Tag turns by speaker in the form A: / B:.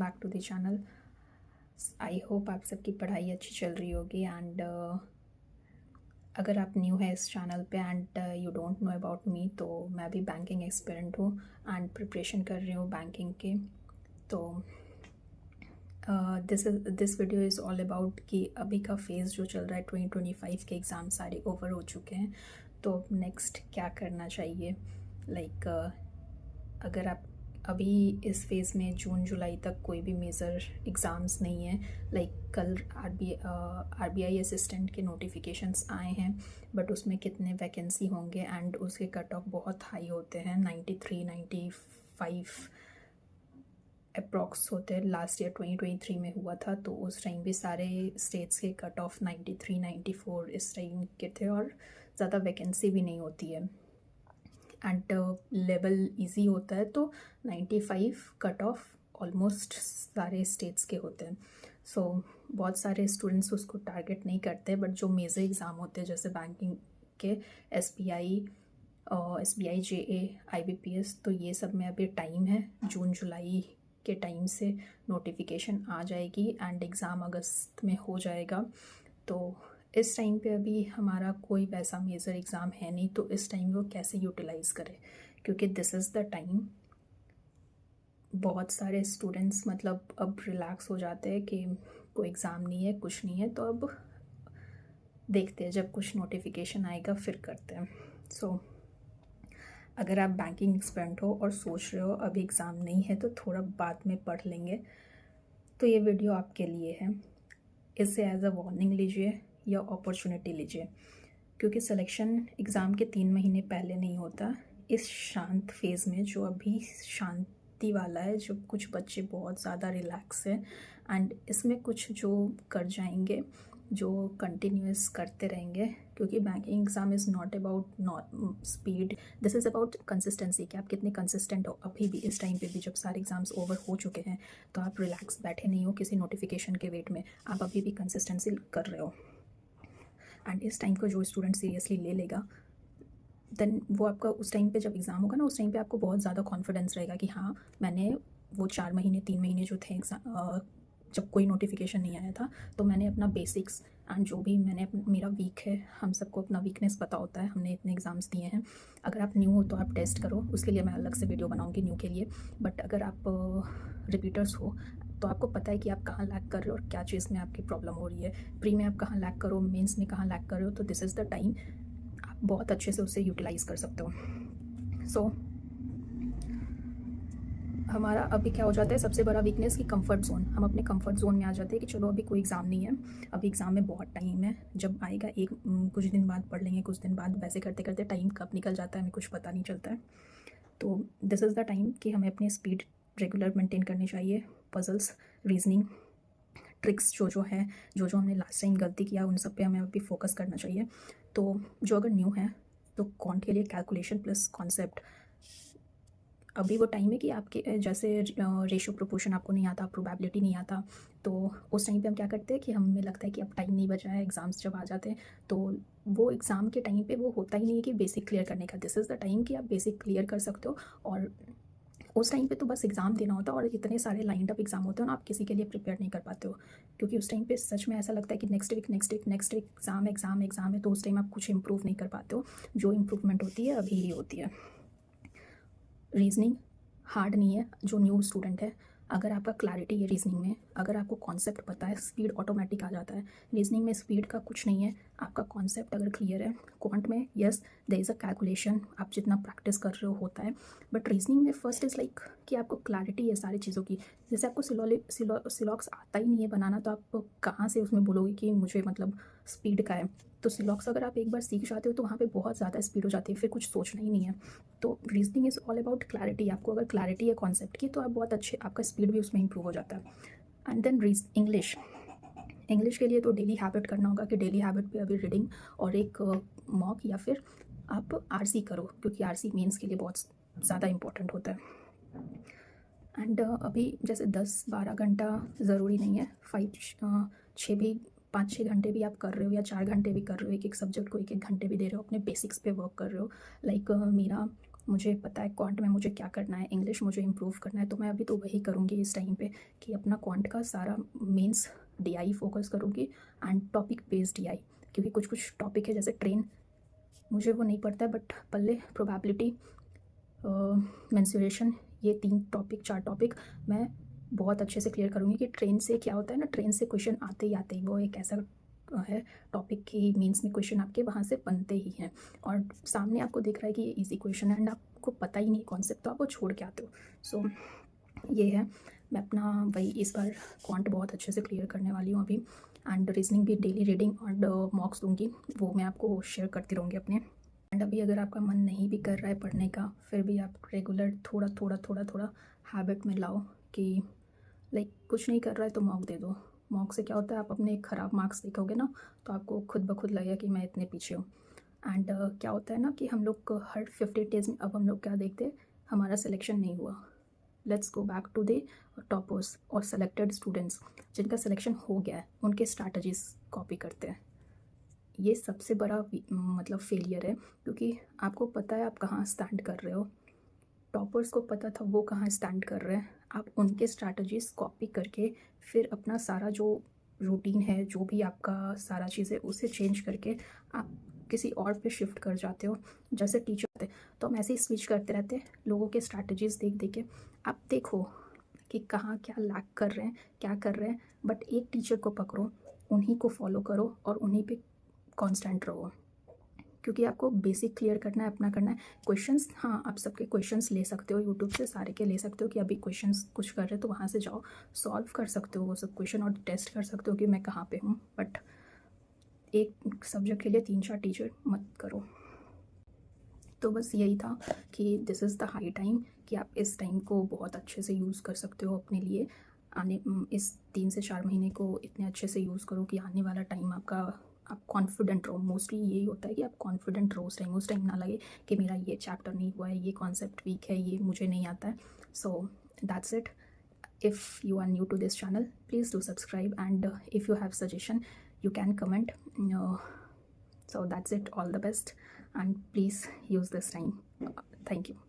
A: Back to the channel. I hope आप सबकी पढ़ाई अच्छी चल रही होगी एंड अगर आप न्यू है इस चैनल पे and you don't know about me, तो मैं भी बैंकिंग एक्सपेरेंट हूँ एंड प्रिपरेशन कर रही हूँ बैंकिंग के। तो this video is all about कि अभी का फेज़ जो चल रहा है 2025 के एग्ज़ाम सारे ओवर हो चुके हैं, तो अब नेक्स्ट क्या करना चाहिए। लाइक अगर आप अभी इस फेज़ में जून जुलाई तक कोई भी मेजर एग्ज़ाम्स नहीं है, लाइक कल आरबीआई असिस्टेंट के नोटिफिकेशंस आए हैं, बट उसमें कितने वैकेंसी होंगे एंड उसके कट ऑफ बहुत हाई होते हैं, 93 95 अप्रॉक्स होते हैं। लास्ट ईयर 2023 में हुआ था, तो उस टाइम भी सारे स्टेट्स के कट ऑफ 93 94 इस टाइम के थे और ज़्यादा वैकेंसी भी नहीं होती है एंड लेवल इजी होता है, तो 95 कट ऑफ ऑलमोस्ट सारे स्टेट्स के होते हैं। सो बहुत सारे स्टूडेंट्स उसको टारगेट नहीं करते, बट जो मेजर एग्ज़ाम होते हैं जैसे बैंकिंग के SBI JA IBPS, तो ये सब में अभी टाइम है। जून जुलाई के टाइम से नोटिफिकेशन आ जाएगी एंड एग्ज़ाम अगस्त में हो जाएगा। तो इस टाइम पे अभी हमारा कोई वैसा मेजर एग्ज़ाम है नहीं, तो इस टाइम को कैसे यूटिलाइज़ करें, क्योंकि दिस इज़ द टाइम। बहुत सारे स्टूडेंट्स मतलब अब रिलैक्स हो जाते हैं कि कोई एग्ज़ाम नहीं है, कुछ नहीं है, तो अब देखते हैं जब कुछ नोटिफिकेशन आएगा फिर करते हैं। सो अगर आप बैंकिंग एक्सपर्ट हो और सोच रहे हो अभी एग्ज़ाम नहीं है तो थोड़ा बाद में पढ़ लेंगे, तो ये वीडियो आपके लिए है। इसे एज अ वार्निंग लीजिए या अपॉर्चुनिटी लीजिए, क्योंकि सिलेक्शन एग्ज़ाम के 3 महीने पहले नहीं होता। इस शांत फेज़ में जो अभी शांति वाला है, जो कुछ बच्चे बहुत ज़्यादा रिलैक्स है एंड इसमें कुछ जो कर जाएंगे, जो कंटिन्यूस करते रहेंगे, क्योंकि banking exam is not about speed, this is about consistency कि आप कितने कंसिस्टेंट हो। अभी भी इस टाइम पे भी जब सारे एग्ज़ाम्स ओवर हो चुके हैं, तो आप रिलैक्स बैठे नहीं हो किसी नोटिफिकेशन के वेट में, आप अभी भी कंसिस्टेंसी कर रहे हो। एंड इस टाइम को जो स्टूडेंट सीरियसली ले लेगा, देन वो आपका उस टाइम पे जब एग्ज़ाम होगा ना, उस टाइम पे आपको बहुत ज़्यादा कॉन्फिडेंस रहेगा कि हाँ, मैंने वो 4 महीने 3 महीने जो थे एग्ज़ाम, जब कोई नोटिफिकेशन नहीं आया था, तो मैंने अपना बेसिक्स एंड जो भी मेरा वीक है, हम सबको अपना वीकनेस पता होता है, हमने इतने एग्ज़ाम्स दिए हैं। अगर आप न्यू हो तो आप टेस्ट करो, उसके लिए मैं अलग से वीडियो बनाऊँगी न्यू के लिए। बट अगर आप रिपीटर्स हो तो आपको पता है कि आप कहाँ लैग कर रहे हो और क्या चीज़ में आपकी प्रॉब्लम हो रही है। प्री में आप कहाँ लैग करो, मेंस में कहाँ लैग कर रहे हो, तो दिस इज़ द टाइम आप बहुत अच्छे से उसे यूटिलाइज़ कर सकते हो। सो हमारा अभी क्या हो जाता है, सबसे बड़ा वीकनेस कि कंफर्ट जोन, हम अपने कंफर्ट जोन में आ जाते हैं कि चलो अभी कोई एग्ज़ाम नहीं है, अभी एग्ज़ाम में बहुत टाइम है, जब आएगा कुछ दिन बाद पढ़ लेंगे, कुछ दिन बाद, वैसे करते करते टाइम कब निकल जाता है हमें कुछ पता नहीं चलता है। तो दिस इज़ द टाइम कि हमें अपनी स्पीड रेगुलर मेंटेन करनी चाहिए। पजल्स, रीजनिंग, ट्रिक्स जो है, जो हमने लास्ट टाइम गलती किया, उन सब पे हमें अभी फोकस करना चाहिए। तो जो अगर न्यू है तो क्वांट के लिए कैलकुलेशन प्लस कॉन्सेप्ट, अभी वो टाइम है कि आपके जैसे रेशियो प्रोपोर्शन आपको नहीं आता, प्रोबेबिलिटी नहीं आता, तो उस टाइम पे हम क्या करते हैं कि हमें लगता है कि अब टाइम नहीं बचा है, एग्ज़ाम्स जब आ जाते हैं तो वो एग्ज़ाम के टाइम पे वो होता ही नहीं है कि बेसिक क्लियर करने का। दिस इज़ द टाइम कि आप बेसिक क्लियर कर सकते हो, और उस टाइम पे तो बस एग्ज़ाम देना होता है और इतने सारे लाइंड अप एग्ज़ाम होते हैं ना, आप किसी के लिए प्रिपेयर नहीं कर पाते हो, क्योंकि उस टाइम पे सच में ऐसा लगता है कि नेक्स्ट वीक एग्ज़ाम है, तो उस टाइम आप कुछ इंप्रूव नहीं कर पाते हो। जो इंप्रूवमेंट होती है अभी ही होती है। रीजनिंग हार्ड नहीं है। जो न्यू स्टूडेंट है, अगर आपका क्लैरिटी है रीजनिंग में, अगर आपको कॉन्सेप्ट पता है, स्पीड ऑटोमेटिक आ जाता है। रीजनिंग में स्पीड का कुछ नहीं है, आपका कॉन्सेप्ट अगर क्लियर है। क्वांट में yes there is a calculation, आप जितना प्रैक्टिस कर रहे हो होता है, बट रीजनिंग में फर्स्ट इज़ लाइक कि आपको क्लैरिटी है सारी चीज़ों की। जैसे आपको सिलॉक्स आता ही नहीं है बनाना, तो आप कहाँ से उसमें बोलोगे कि मुझे मतलब स्पीड का है। तो सिलॉक्स अगर आप एक बार सीख जाते हो तो वहाँ पे बहुत ज़्यादा स्पीड हो जाती है, फिर कुछ सोचना ही नहीं है। तो reasoning is all about clarity. आपको अगर क्लैरिटी है कॉन्सेप्ट की, तो आप बहुत अच्छे, आपका स्पीड भी उसमें इंप्रूव हो जाता है। एंड देन इंग्लिश के लिए तो डेली हैबिट करना होगा कि डेली हैबिट पे अभी रीडिंग और एक मॉक, या फिर आप आरसी करो, क्योंकि आरसी मेंस के लिए बहुत ज़्यादा इंपॉर्टेंट होता है। एंड अभी जैसे 10-12 घंटा ज़रूरी नहीं है, 5-6 घंटे भी आप कर रहे हो, या 4 घंटे भी कर रहे हो, एक एक सब्जेक्ट को 1-1 घंटे भी दे रहे हो, अपने बेसिक्स पे वर्क कर रहे हो। लाइक मेरा मुझे पता है क्वांट में मुझे क्या करना है, इंग्लिश मुझे इम्प्रूव करना है, तो मैं अभी तो वही करूँगी इस टाइम पे कि अपना क्वांट का सारा मेंस डीआई फोकस करूँगी एंड टॉपिक बेस्ड डीआई, क्योंकि कुछ कुछ टॉपिक है जैसे ट्रेन, मुझे वो नहीं पड़ता है, बट पल्ले प्रोबेबिलिटी, मेंसुरेशन, ये 4 टॉपिक मैं बहुत अच्छे से क्लियर करूँगी कि ट्रेन से क्या होता है ना, ट्रेन से क्वेश्चन आते ही आते ही वो एक ऐसा है टॉपिक की मेंस में क्वेश्चन आपके वहाँ से बनते ही हैं, और सामने आपको दिख रहा है कि ये इजी क्वेश्चन है एंड आपको पता ही नहीं कॉन्सेप्ट, तो आप वो छोड़ के आते हो। सो ये है, मैं अपना वही इस बार क्वांट बहुत अच्छे से क्लियर करने वाली हूँ अभी, एंड रीजनिंग भी डेली रीडिंग और मॉक्स दूँगी, वो मैं आपको शेयर करती रहूँगी अपने। एंड अभी अगर आपका मन नहीं भी कर रहा है पढ़ने का, फिर भी आप रेगुलर थोड़ा हैबिट में लाओ कि लाइक कुछ नहीं कर रहा है तो मॉक दे दो। मॉक से क्या होता है, आप अपने ख़राब मार्क्स देखोगे ना तो आपको खुद ब खुद लगेगा कि मैं इतने पीछे हूँ। एंड क्या होता है ना कि हम लोग हर 50 डेज़ में अब हम लोग क्या देखते हैं, हमारा सिलेक्शन नहीं हुआ, let's go back to the toppers और सेलेक्टेड स्टूडेंट्स जिनका सिलेक्शन हो गया है, उनके स्ट्रैटेजीज कॉपी करते हैं। ये सबसे बड़ा मतलब फेलियर है, क्योंकि आपको पता है आप कहाँ स्टैंड कर रहे हो, टॉपर्स को पता था वो कहाँ स्टैंड कर रहे हैं, आप उनके स्ट्रैटेजीज कॉपी करके फिर अपना सारा जो रूटीन है, जो भी आपका सारा चीज़ है, उसे चेंज करके आप किसी और पे शिफ्ट कर जाते हो। जैसे टीचर होते हैं तो हम ऐसे ही स्विच करते रहते हैं लोगों के स्ट्रैटेजीज देख देख के, आप देखो कि कहाँ क्या लैक कर रहे हैं, क्या कर रहे हैं, बट एक टीचर को पकड़ो, उन्हीं को फॉलो करो और उन्हीं पे कांस्टेंट रहो, क्योंकि आपको बेसिक क्लियर करना है, अपना करना है। क्वेश्चंस, हाँ आप सबके क्वेश्चंस ले सकते हो यूट्यूब से, सारे के ले सकते हो कि अभी क्वेश्चंस कुछ कर रहे हो तो वहाँ से जाओ, सॉल्व कर सकते हो वो सब क्वेश्चन और टेस्ट कर सकते हो कि मैं कहाँ पे हूँ, बट एक सब्जेक्ट के लिए 3-4 टीचर मत करो। तो बस यही था कि this is the high time कि आप इस टाइम को बहुत अच्छे से यूज़ कर सकते हो अपने लिए, आने इस 3 से 4 महीने को इतने अच्छे से यूज़ करो कि आने वाला टाइम आपका, आप कॉन्फिडेंट रहो। मोस्टली यही होता है कि आप कॉन्फिडेंट रहो उस टाइम ना लगे कि मेरा ये चैप्टर नहीं हुआ है, ये कॉन्सेप्ट वीक है, ये मुझे नहीं आता है। So that's it. If you are new to this channel, please do subscribe, and if you have suggestion you can comment. So that's it, all the best, and please use this time. Thank you.